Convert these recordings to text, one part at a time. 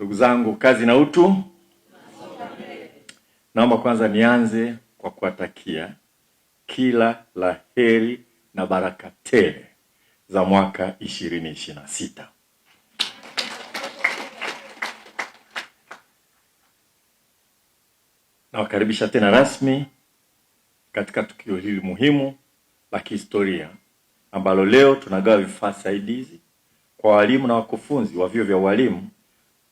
Ndugu zangu, kazi na utu. Naomba kwanza nianze kwa kuwatakia kila la heri na baraka tele za mwaka 2026. Nawakaribisha tena rasmi katika tukio hili muhimu la kihistoria ambalo leo tunagawa vifaa saidizi kwa walimu na wakufunzi wa vyuo vya walimu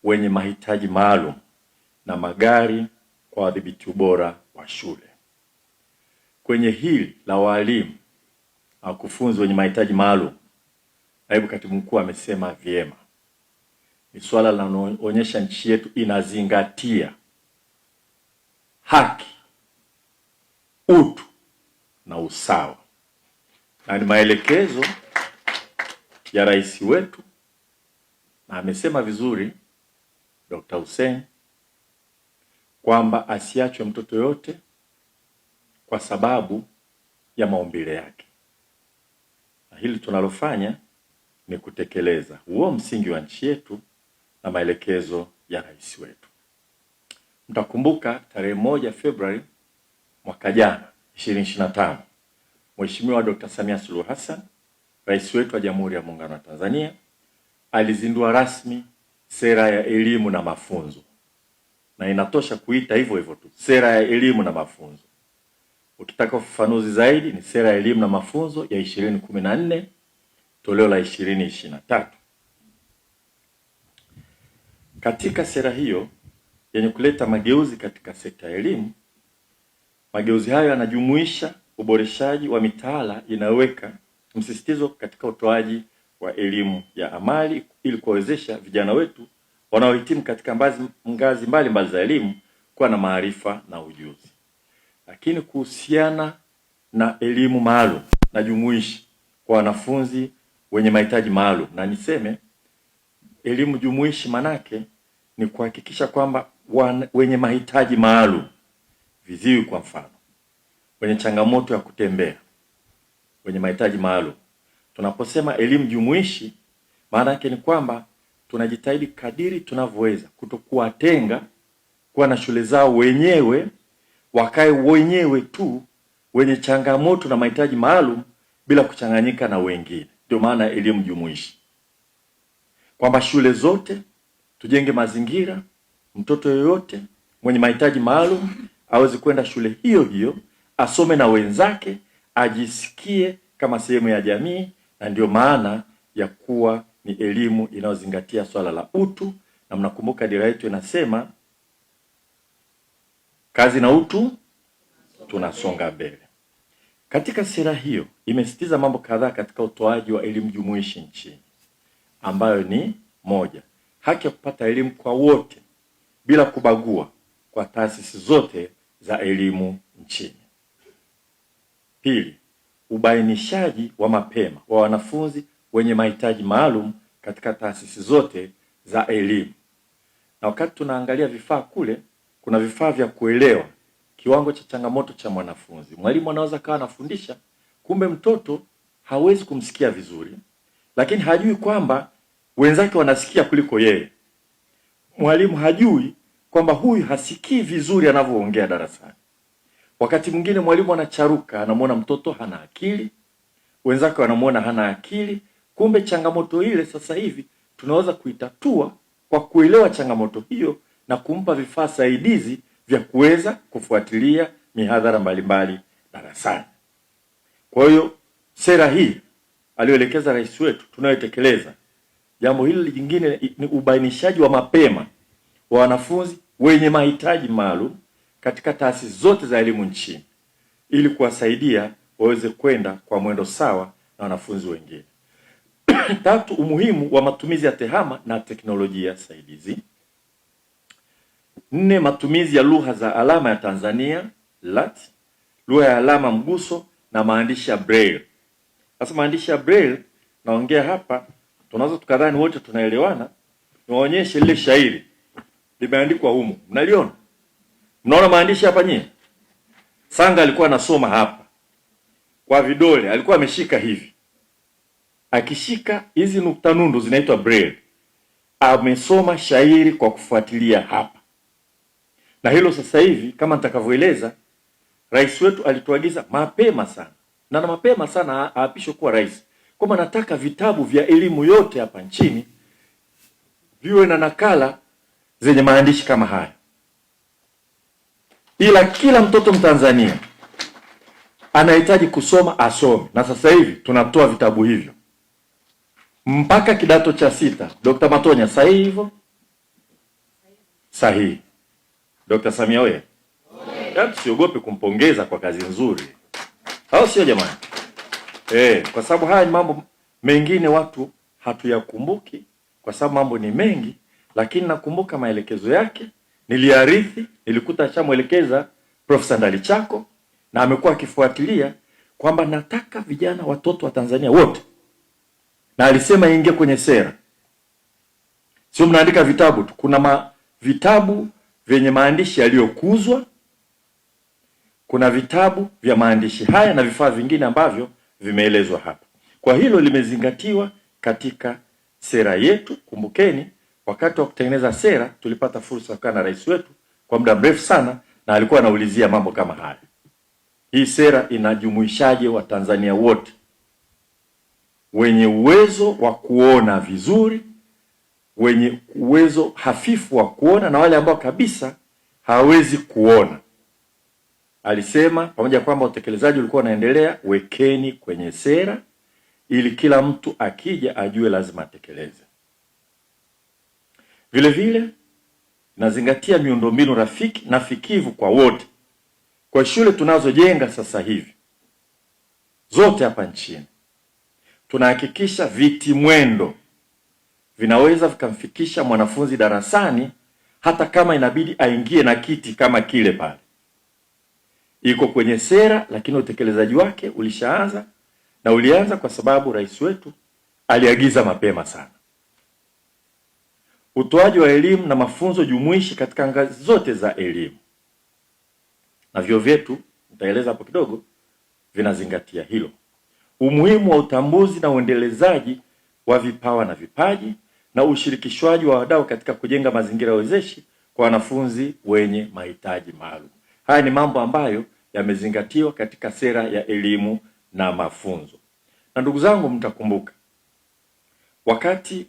wenye mahitaji maalum na magari kwa wadhibiti ubora wa shule. Kwenye hili la walimu na wakufunzi wenye mahitaji maalum, Naibu Katibu Mkuu amesema vyema. Ni swala linaloonyesha nchi yetu inazingatia haki, utu na usawa. Na ni maelekezo ya rais wetu, na amesema vizuri Dr. Hussein kwamba asiachwe mtoto yote kwa sababu ya maumbile yake. Na hili tunalofanya ni kutekeleza huo msingi wa nchi yetu na maelekezo ya rais wetu. Mtakumbuka tarehe 1 Februari mwaka jana 2025, Mheshimiwa Dr. Samia Suluhu Hassan, rais wetu wa Jamhuri ya Muungano wa Tanzania, alizindua rasmi sera ya elimu na mafunzo. Na inatosha kuita hivyo hivyo tu, sera ya elimu na mafunzo. Ukitaka ufafanuzi zaidi ni sera ya elimu na mafunzo ya 2014 toleo la 2023. Katika sera hiyo yenye kuleta mageuzi katika sekta ya elimu, mageuzi hayo yanajumuisha uboreshaji wa mitaala inayoweka msisitizo katika utoaji wa elimu ya amali ili kuwawezesha vijana wetu wanaohitimu katika ngazi mbalimbali za elimu kuwa na maarifa na ujuzi. Lakini kuhusiana na elimu maalum na jumuishi kwa wanafunzi wenye mahitaji maalum, na niseme elimu jumuishi manake ni kuhakikisha kwamba wenye mahitaji maalum, viziwi kwa mfano, wenye changamoto ya kutembea, wenye mahitaji maalum. Tunaposema elimu jumuishi, maana yake ni kwamba tunajitahidi kadiri tunavyoweza kutokuwatenga, kuwa na shule zao wenyewe, wakae wenyewe tu wenye changamoto na mahitaji maalum bila kuchanganyika na wengine. Ndio maana elimu jumuishi, kwamba shule zote tujenge mazingira mtoto yoyote mwenye mahitaji maalum aweze kwenda shule hiyo hiyo, asome na wenzake, ajisikie kama sehemu ya jamii. Na ndio maana ya kuwa ni elimu inayozingatia swala la utu. Na mnakumbuka dira yetu inasema kazi na utu, tunasonga mbele. Katika sera hiyo imesisitiza mambo kadhaa katika utoaji wa elimu jumuishi nchini, ambayo ni: moja, haki ya kupata elimu kwa wote bila kubagua kwa taasisi zote za elimu nchini. Pili, ubainishaji wa mapema wa wanafunzi wenye mahitaji maalum katika taasisi zote za elimu. Na wakati tunaangalia vifaa kule, kuna vifaa vya kuelewa kiwango cha changamoto cha mwanafunzi. Mwalimu anaweza kawa anafundisha, kumbe mtoto hawezi kumsikia vizuri, lakini hajui kwamba wenzake wanasikia kuliko yeye. Mwalimu hajui kwamba huyu hasikii vizuri anavyoongea darasani. Wakati mwingine mwalimu anacharuka, anamuona mtoto hana akili, wenzake wanamuona hana akili. Kumbe changamoto ile sasa hivi tunaweza kuitatua kwa kuelewa changamoto hiyo na kumpa vifaa saidizi vya kuweza kufuatilia mihadhara mbalimbali darasani. Kwa hiyo sera hii aliyoelekeza rais wetu tunayotekeleza. Jambo hili jingine ni ubainishaji wa mapema wa wanafunzi wenye mahitaji maalum katika taasisi zote za elimu nchini ili kuwasaidia waweze kwenda kwa mwendo sawa na wanafunzi wengine. Tatu, umuhimu wa matumizi ya tehama na teknolojia saidizi. 4, matumizi ya lugha za alama ya Tanzania LAT, lugha ya alama mguso na maandishi ya Braille. Sasa maandishi ya Braille naongea hapa, tunaweza tukadhani wote tunaelewana. Niwaonyeshe lile shairi limeandikwa humu. Mnaliona? Mnaona maandishi hapa nyinyi? Sanga alikuwa anasoma hapa kwa vidole, alikuwa ameshika hivi. Akishika hizi nukta nundu zinaitwa Braille. amesoma shairi kwa kufuatilia hapa, na hilo sasa hivi kama nitakavyoeleza, rais wetu alituagiza mapema sana na mapema sana aapishwe kuwa rais, kwamba nataka vitabu vya elimu yote hapa nchini viwe na nakala zenye maandishi kama haya, ila kila mtoto Mtanzania anahitaji kusoma asome, na sasa hivi tunatoa vitabu hivyo mpaka kidato cha 6. Dr. Matonya, sahihi hivyo? Sahihi. Dr. Samia oye. Siogope kumpongeza kwa kazi nzuri, au sio jamani? Kwa sababu haya ni mambo mengine watu hatuyakumbuki kwa sababu mambo ni mengi, lakini nakumbuka maelekezo yake, niliarithi, nilikuta ashamwelekeza Profesa Ndalichako na amekuwa akifuatilia kwamba nataka vijana watoto wa Tanzania wote, na alisema ingie kwenye sera. Sio mnaandika vitabu tu, kuna vitabu vyenye maandishi yaliyokuzwa, kuna vitabu vya maandishi haya na vifaa vingine ambavyo vimeelezwa hapa. Kwa hilo limezingatiwa katika sera yetu. Kumbukeni, wakati wa kutengeneza sera tulipata fursa kukaa na rais wetu kwa muda mrefu sana, na alikuwa anaulizia mambo kama haya. Hii sera inajumuishaje Watanzania wote wenye uwezo wa kuona vizuri, wenye uwezo hafifu wa kuona, na wale ambao kabisa hawezi kuona. Alisema pamoja kwamba utekelezaji ulikuwa unaendelea, wekeni kwenye sera ili kila mtu akija ajue lazima atekeleze. Vile vile nazingatia miundombinu rafiki na fikivu kwa wote. Kwa shule tunazojenga sasa hivi zote hapa nchini, tunahakikisha viti mwendo vinaweza vikamfikisha mwanafunzi darasani hata kama inabidi aingie na kiti kama kile pale. Iko kwenye sera, lakini utekelezaji wake ulishaanza, na ulianza kwa sababu rais wetu aliagiza mapema sana. Utoaji wa elimu na mafunzo jumuishi katika ngazi zote za elimu, na vyuo vyetu nitaeleza hapo kidogo, vinazingatia hilo. Umuhimu wa utambuzi na uendelezaji wa vipawa na vipaji, na ushirikishwaji wa wadau katika kujenga mazingira wezeshi kwa wanafunzi wenye mahitaji maalum. Haya ni mambo ambayo yamezingatiwa katika sera ya elimu na mafunzo. Na ndugu zangu, mtakumbuka wakati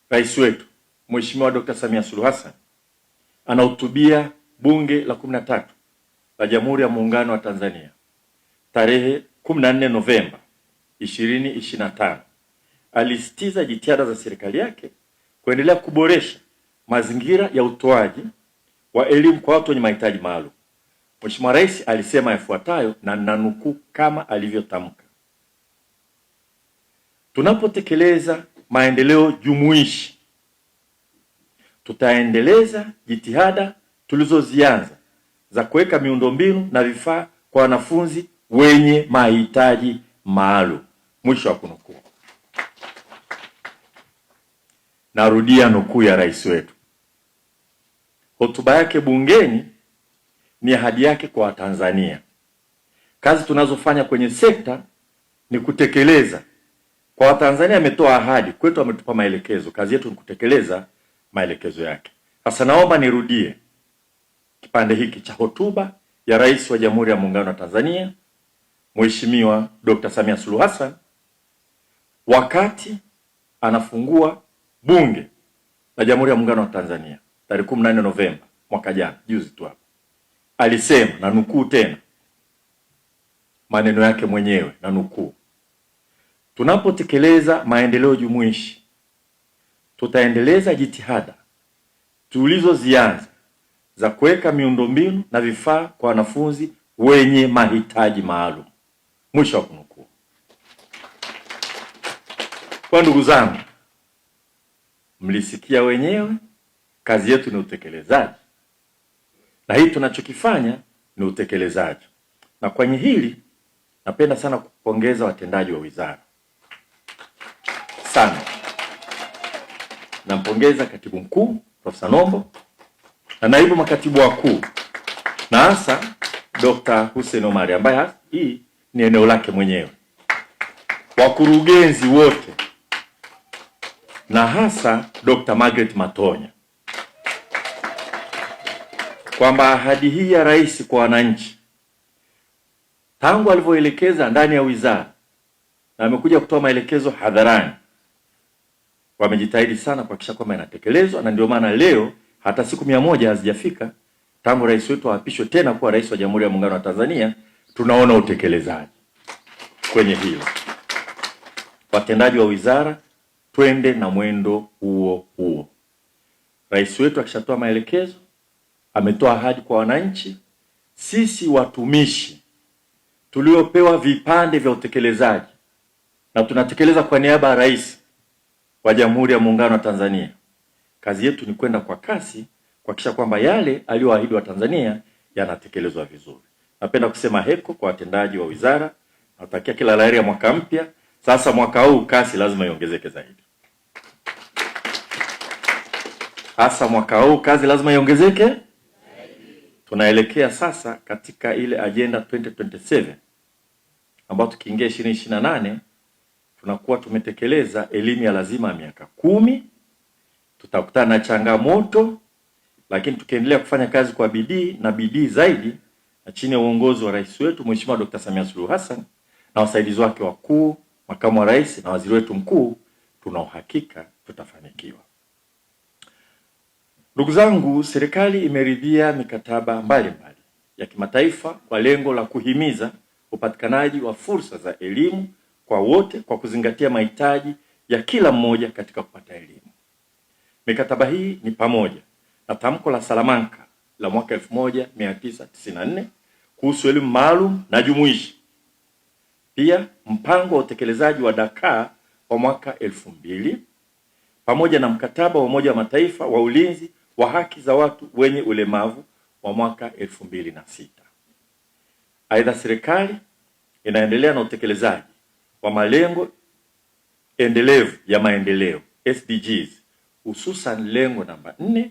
rais wetu Mheshimiwa Dr. Samia Suluhu Hassan anahutubia Bunge la 13 la Jamhuri ya Muungano wa Tanzania tarehe 14 Novemba 2025, alisitiza jitihada za serikali yake kuendelea kuboresha mazingira ya utoaji wa elimu kwa watu wenye mahitaji maalum. Mheshimiwa Rais alisema yafuatayo, na nanukuu kama alivyotamka: tunapotekeleza maendeleo jumuishi, tutaendeleza jitihada tulizozianza za kuweka miundombinu na vifaa kwa wanafunzi wenye mahitaji maalum. Mwisho wa kunukuu. Narudia nukuu ya rais wetu. Hotuba yake bungeni ni ahadi yake kwa Watanzania. Kazi tunazofanya kwenye sekta ni kutekeleza. Kwa Watanzania ametoa ahadi, kwetu ametupa maelekezo. Kazi yetu ni kutekeleza maelekezo yake. Sasa naomba nirudie kipande hiki cha hotuba ya Rais wa Jamhuri ya Muungano wa Tanzania Mheshimiwa Dr. Samia Suluhu Hassan wakati anafungua Bunge la Jamhuri ya Muungano wa Tanzania tarehe 14 Novemba mwaka jana, juzi tu hapo. Alisema, na nukuu tena maneno yake mwenyewe, na nukuu: tunapotekeleza maendeleo jumuishi, tutaendeleza jitihada tulizozianza za kuweka miundombinu na vifaa kwa wanafunzi wenye mahitaji maalum. Mwisho wa kunukuu. Kwa ndugu zangu, mlisikia wenyewe, kazi yetu ni utekelezaji, na hii tunachokifanya ni utekelezaji. Na kwenye hili napenda sana kupongeza watendaji wa wizara sana. Nampongeza Katibu Mkuu Profesa Nombo na naibu makatibu wakuu, na hasa Dr. Hussein Omari ambaye hii ni eneo lake mwenyewe, wakurugenzi wote na hasa Dr. Margaret Matonya kwamba ahadi hii ya rais kwa wananchi tangu alivyoelekeza ndani ya wizara na amekuja kutoa maelekezo hadharani, wamejitahidi sana kuhakikisha kwamba inatekelezwa, na ndio maana leo hata siku 100 hazijafika tangu rais wetu aapishwe tena kuwa rais wa Jamhuri ya Muungano wa Tanzania, tunaona utekelezaji kwenye hilo. Watendaji wa wizara, twende na mwendo huo huo. Rais wetu akishatoa maelekezo, ametoa ahadi kwa wananchi, sisi watumishi tuliopewa vipande vya utekelezaji na tunatekeleza kwa niaba ya rais wa Jamhuri ya Muungano wa Tanzania, kazi yetu ni kwenda kwa kasi kuhakikisha kwamba yale aliyoahidi wa Tanzania yanatekelezwa vizuri. Napenda kusema heko kwa watendaji wa wizara, natakia kila laheri ya mwaka mpya. Sasa mwaka huu kasi lazima iongezeke zaidi. Hasa mwaka huu kazi lazima iongezeke. Tunaelekea sasa katika ile agenda 2027 ambapo tukiingia 2028 tunakuwa tumetekeleza elimu ya lazima ya miaka 10. Tutakutana na changamoto, lakini tukiendelea kufanya kazi kwa bidii zaidi na chini ya uongozi wa rais wetu Mheshimiwa Dr. Samia Suluhu Hassan na wasaidizi wake wakuu, makamu wa rais na waziri wetu mkuu, tuna uhakika tutafanikiwa. Ndugu zangu, serikali imeridhia mikataba mbalimbali ya kimataifa kwa lengo la kuhimiza upatikanaji wa fursa za elimu kwa wote kwa kuzingatia mahitaji ya kila mmoja katika kupata elimu. Mikataba hii ni pamoja na Tamko la Salamanca la mwaka 1994 kuhusu elimu maalum na jumuishi. Pia mpango wa utekelezaji wa Dakar wa mwaka 2000 pamoja na mkataba wa Umoja wa Mataifa wa ulinzi wa haki za watu wenye ulemavu wa mwaka 2006. Aidha, serikali inaendelea na utekelezaji wa malengo endelevu ya maendeleo SDGs, hususan lengo namba 4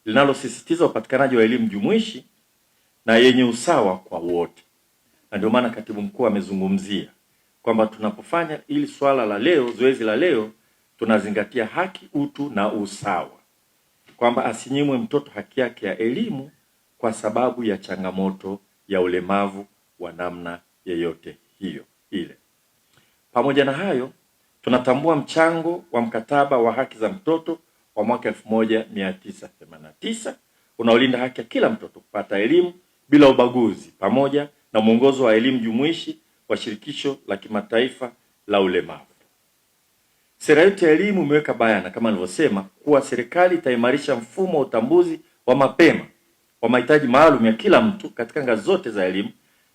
linalosisitiza upatikanaji wa elimu jumuishi na yenye usawa kwa wote. Na ndio maana katibu mkuu amezungumzia kwamba tunapofanya ili swala la leo, zoezi la leo, tunazingatia haki, utu na usawa, kwamba asinyimwe mtoto haki yake ya elimu kwa sababu ya changamoto ya ulemavu wa namna yeyote ile. Pamoja na hayo, tunatambua mchango wa mkataba wa haki za mtoto wa mwaka 1989 unaolinda haki ya kila mtoto kupata elimu bila ubaguzi, pamoja na mwongozo wa elimu jumuishi wa Shirikisho la Kimataifa la Ulemavu. Sera yetu ya elimu imeweka bayana kama nilivyosema kuwa serikali itaimarisha mfumo wa utambuzi wa mapema wa mahitaji maalum ya kila mtu katika ngazi zote za elimu,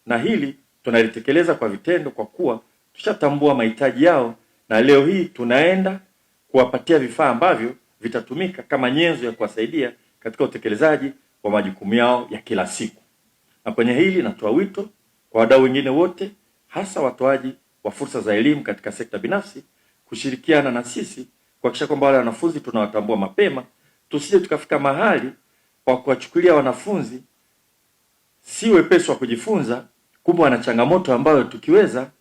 na hili tunalitekeleza kwa vitendo kwa kuwa tushatambua mahitaji yao, na leo hii tunaenda kuwapatia vifaa ambavyo vitatumika kama nyenzo ya kuwasaidia katika utekelezaji wa majukumu yao ya kila siku. Na kwenye hili natoa wito kwa wadau wengine wote, hasa watoaji wa fursa za elimu katika sekta binafsi, kushirikiana na sisi kuhakikisha kwamba wale wanafunzi tunawatambua mapema, tusije tukafika mahali kwa kuwachukulia wanafunzi si wepesi wa kujifunza, kumbe wana changamoto ambayo tukiweza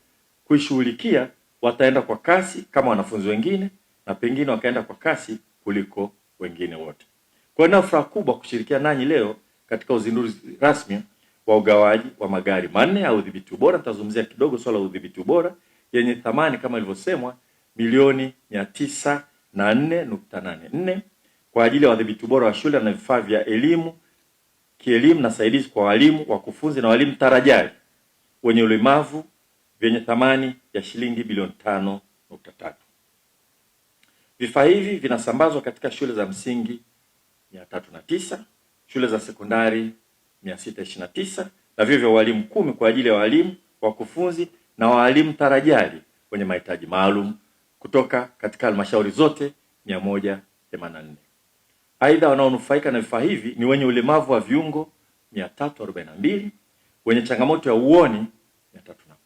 kuishughulikia wataenda kwa kasi kama wanafunzi wengine, na pengine wakaenda kwa kasi kuliko wengine wote. Kwa hiyo nina furaha kubwa kushirikiana nanyi leo katika uzinduzi rasmi wa ugawaji wa magari 4 ya udhibiti ubora. Nitazungumzia kidogo swala la udhibiti ubora yenye thamani kama ilivyosemwa milioni 904.84 kwa ajili ya udhibiti ubora wa shule na vifaa vya elimu, kielimu na saidizi kwa walimu, wakufunzi na walimu tarajiwa wenye ulemavu vyenye thamani ya shilingi bilioni 5.3. Vifaa hivi vinasambazwa katika shule za msingi 309, shule za sekondari 629 na vyuo vya walimu 10 kwa ajili ya walimu, wakufunzi na walimu tarajali wenye mahitaji maalum kutoka katika halmashauri zote 184. Aidha, wanaonufaika na vifaa hivi ni wenye ulemavu wa viungo 342, wenye changamoto ya uoni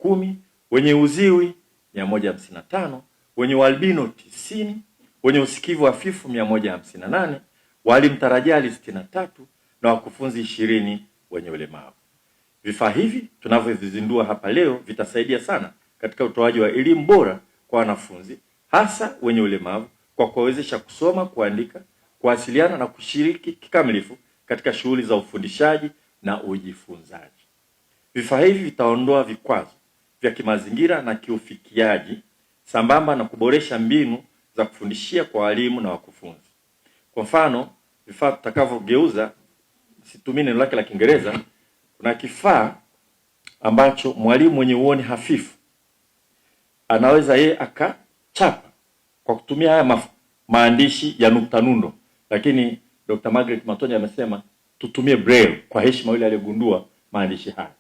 310, wenye uziwi 155, wenye ualbino 90, wenye usikivu hafifu 158, walimu tarajali 63 na wakufunzi 20 wenye ulemavu. Vifaa hivi tunavyozindua hapa leo vitasaidia sana katika utoaji wa elimu bora kwa wanafunzi hasa wenye ulemavu kwa kuwawezesha kusoma, kuandika, kuwasiliana na kushiriki kikamilifu katika shughuli za ufundishaji na ujifunzaji. Vifaa hivi vitaondoa vikwazo vya kimazingira na kiufikiaji sambamba na kuboresha mbinu za kufundishia kwa walimu na wakufunzi. Kwa mfano, vifaa tutakavyogeuza, situmii neno lake la Kiingereza, kuna kifaa ambacho mwalimu mwenye uoni hafifu anaweza yeye akachapa kwa kutumia haya maandishi ya nukta nundo, lakini Dr. Margaret Matonya amesema tutumie braille kwa heshima yule aliyegundua maandishi haya.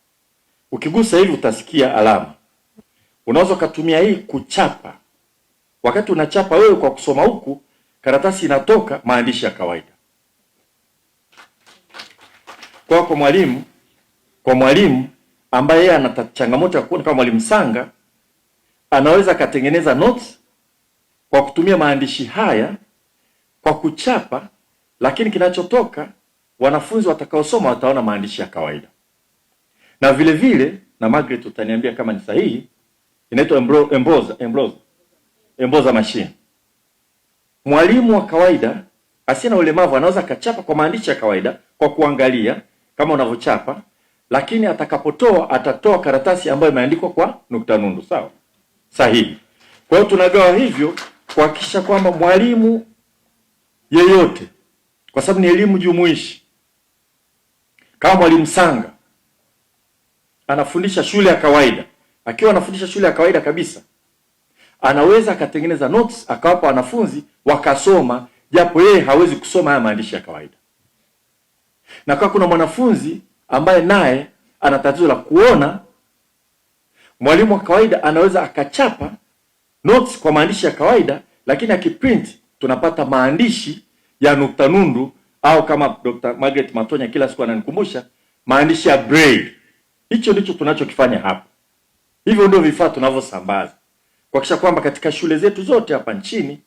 Ukigusa hivi utasikia alama. Unaweza kutumia hii kuchapa. Wakati unachapa wewe kwa kusoma huku, karatasi inatoka maandishi ya kawaida. Kwa mwalimu ambaye ana changamoto ya kuona kama mwalimu Sanga, anaweza katengeneza notes kwa kutumia maandishi haya kwa kuchapa, lakini kinachotoka wanafunzi watakaosoma wataona maandishi ya kawaida. Na vile vile, na Margaret utaniambia kama ni sahihi, inaitwa emboza machine. Mwalimu wa kawaida asiye na ulemavu anaweza kachapa kwa maandishi ya kawaida kwa kuangalia kama unavyochapa, lakini atakapotoa atatoa karatasi ambayo imeandikwa kwa nukta nundu. Sawa? Sahihi. Kwa hiyo tunagawa hivyo kuhakikisha kwamba mwalimu yeyote, kwa sababu ni elimu jumuishi, kama mwalimu Sanga anafundisha shule ya kawaida, akiwa anafundisha shule ya kawaida kabisa, anaweza akatengeneza notes akawapa wanafunzi wakasoma, japo yeye hawezi kusoma haya maandishi ya kawaida. Na kwa kuna mwanafunzi ambaye naye ana tatizo la kuona, mwalimu wa kawaida anaweza akachapa notes kwa maandishi ya kawaida, lakini akiprint tunapata maandishi ya nukta nundu, au kama Dr. Margaret Matonya kila siku ananikumbusha, maandishi ya braille. Hicho ndicho tunachokifanya hapa. Hivyo ndio vifaa tunavyosambaza kuhakikisha kwamba katika shule zetu zote hapa nchini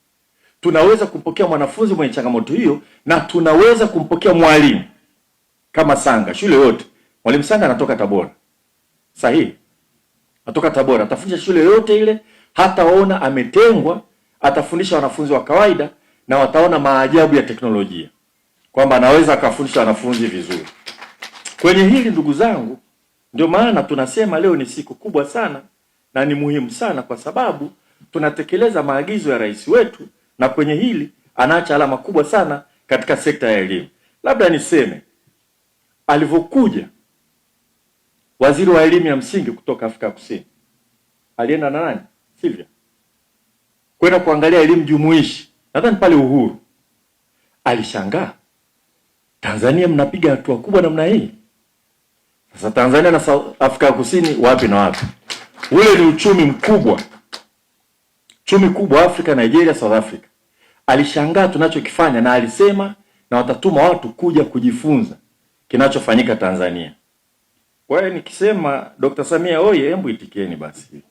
tunaweza kumpokea mwanafunzi mwenye changamoto hiyo, na tunaweza kumpokea mwalimu kama Sanga. Shule yote, mwalimu Sanga anatoka Tabora. Sahihi? Anatoka Tabora, atafundisha shule yote ile, hataona ametengwa, atafundisha wanafunzi wa kawaida na wataona maajabu ya teknolojia, kwamba anaweza akafundisha wanafunzi vizuri. Kwenye hili ndugu zangu, ndio maana tunasema leo ni siku kubwa sana na ni muhimu sana, kwa sababu tunatekeleza maagizo ya rais wetu, na kwenye hili anaacha alama kubwa sana katika sekta ya elimu. Labda niseme alivyokuja waziri wa elimu ya msingi kutoka Afrika Kusini, alienda na nani? Silvia, kwenda kuangalia elimu jumuishi, nadhani pale Uhuru. Alishangaa, Tanzania mnapiga hatua kubwa namna hii. Sasa Tanzania na Afrika Kusini wapi na wapi? Ule ni uchumi mkubwa. Uchumi kubwa Afrika, Nigeria, South Africa. Alishangaa tunachokifanya, na alisema na watatuma watu kuja kujifunza kinachofanyika Tanzania. Kwa hiyo nikisema Dr. Samia oye, hebu itikieni basi.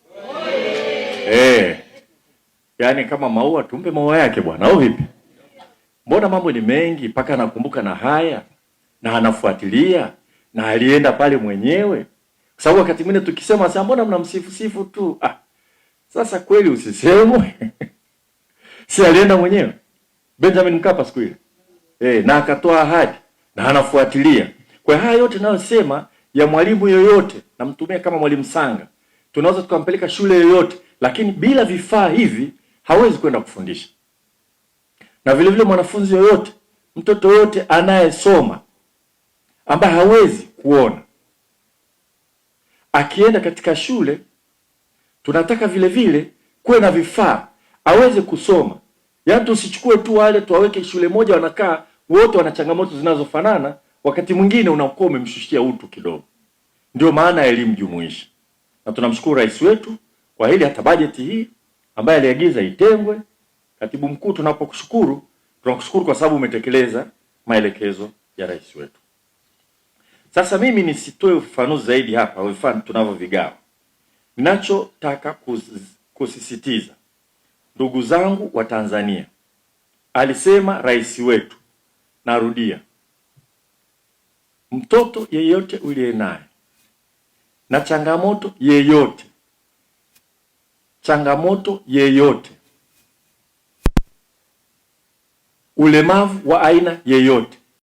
Yaani kama maua tumpe maua yake bwana, au vipi? Mbona mambo ni mengi mpaka nakumbuka na haya, na anafuatilia, na alienda pale mwenyewe. Kwa sababu wakati mwingine tukisema sasa mbona mnamsifu tu? Sasa kweli usisemwe. Si alienda mwenyewe Benjamin Mkapa siku ile. Na akatoa ahadi na anafuatilia. Kwa haya yote ninayosema ya mwalimu yoyote, namtumia kama mwalimu Sanga, tunaweza tukampeleka shule yoyote, lakini bila vifaa hivi hawezi kwenda kufundisha. Na vile vile mwanafunzi yoyote, mtoto yote anayesoma ambaye hawezi kuona, akienda katika shule, tunataka vile vile kuwe na vifaa aweze kusoma. Yaani tusichukue tu wale tuwaweke shule moja wanakaa wote wana changamoto zinazofanana, wakati mwingine unakuwa umemshushia utu kidogo. Ndio maana ya elimu jumuishi. Na tunamshukuru rais wetu kwa hili, hata bajeti hii ambaye aliagiza itengwe. Katibu mkuu, tunapokushukuru, tunakushukuru kwa sababu umetekeleza maelekezo ya rais wetu. Sasa mimi nisitoe ufafanuzi zaidi hapa vifaa tunavyovigawa. Ninachotaka kusisitiza, ndugu zangu wa Tanzania, alisema rais wetu, narudia, mtoto yeyote uliye naye na changamoto yeyote ulemavu wa aina yeyote